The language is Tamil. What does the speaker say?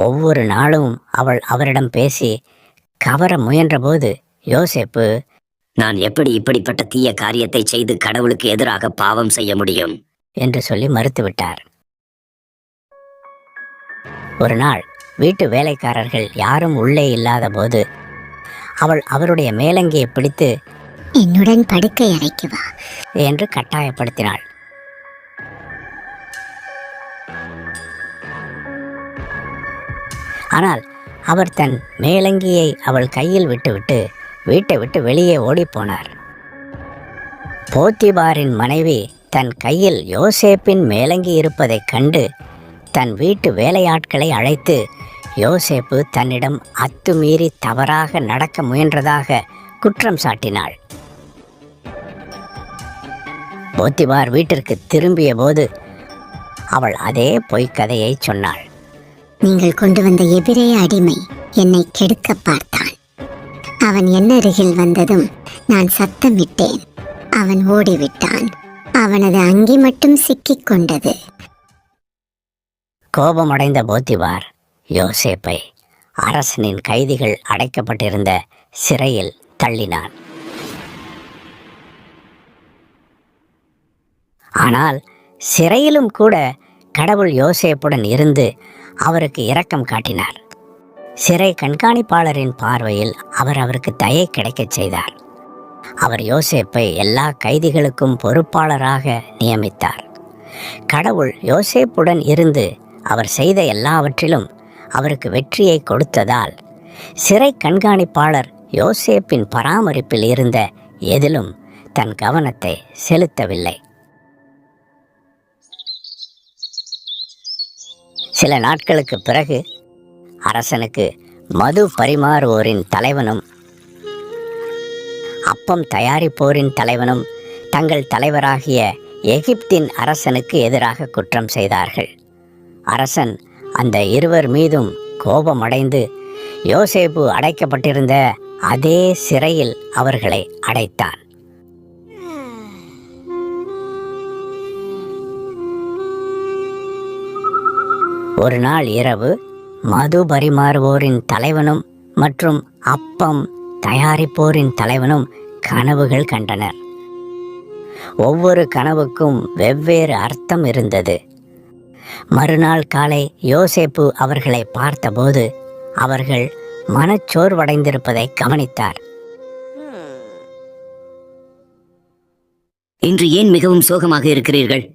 ஒவ்வொரு நாளும் அவள் அவரிடம் பேசி கவர முயன்றபோது யோசேப்பு, நான் எப்படி இப்படிப்பட்ட தீய காரியத்தை செய்து கடவுளுக்கு எதிராக பாவம் செய்ய முடியும் என்று சொல்லி மறுத்துவிட்டார். ஒரு நாள் வீட்டு வேலைக்காரர்கள் யாரும் உள்ளே இல்லாத போது அவள் அவருடைய மேலங்கியை பிடித்து, என்னுடன் படுக்கை அறைக்கு வா என்று கட்டாயப்படுத்தினாள். ஆனால் அவர் தன் மேலங்கியை அவள் கையில் விட்டுவிட்டு வீட்டை விட்டு வெளியே ஓடிப்போனார். போத்திபாரின் மனைவி தன் கையில் யோசேப்பின் மேலங்கி இருப்பதைக் கண்டு தன் வீட்டு வேலையாட்களை அழைத்து யோசேப்பு தன்னிடம் அத்துமீறி தவறாக நடக்க முயன்றதாக குற்றம் சாட்டினாள். போத்திபார் வீட்டிற்கு திரும்பிய போது அவள் அதே பொய்க்கதையை சொன்னாள். நீங்கள் கொண்டு வந்த எபிரேய அடிமை என்னை கெடுக்க பார்த்தான். அவன் என் அருகில் வந்ததும் நான் சத்தமிட்டேன். அவன் ஓடிவிட்டான். அவனது அங்கி மட்டும் சிக்கிக் கொண்டது. கோபமடைந்த போத்திபார் யோசேப்பை அரசனின் கைதிகள் அடைக்கப்பட்டிருந்த சிறையில் தள்ளினான். ஆனால் சிறையிலும் கூட கடவுள் யோசேப்புடன் இருந்து அவருக்கு இரக்கம் காட்டினார். சிறை கண்காணிப்பாளரின் பார்வையில் அவர் அவருக்கு தயை கிடைக்கச் செய்தார். அவர் யோசேப்பை எல்லா கைதிகளுக்கும் பொறுப்பாளராக நியமித்தார். கடவுள் யோசேப்புடன் இருந்து அவர் செய்த எல்லாவற்றிலும் அவருக்கு வெற்றியை கொடுத்ததால் சிறை கண்காணிப்பாளர் யோசேப்பின் பராமரிப்பில் இருந்த எதிலும் தன் கவனத்தை செலுத்தவில்லை. சில நாட்களுக்கு பிறகு அரசனுக்கு மது பரிமாறுவோரின் தலைவனும் அப்பம் தயாரிப்போரின் தலைவனும் தங்கள் தலைவராகிய எகிப்தின் அரசனுக்கு எதிராக குற்றம் செய்தார்கள். அரசன் அந்த இருவர் மீதும் கோபமடைந்து யோசேப்பு அடைக்கப்பட்டிருந்த அதே சிறையில் அவர்களை அடைத்தான். ஒரு நாள் இரவு மது பரிமாறுவோரின் தலைவனும் மற்றும் அப்பம் தயாரிப்போரின் தலைவனும் கனவுகள் கண்டனர். ஒவ்வொரு கனவுக்கும் வெவ்வேறு அர்த்தம் இருந்தது. மறுநாள் காலை யோசேப்பு அவர்களை பார்த்தபோது அவர்கள் மனச்சோர்வடைந்திருப்பதை கவனித்தார். இன்று ஏன் மிகவும் சோகமாக இருக்கிறீர்கள்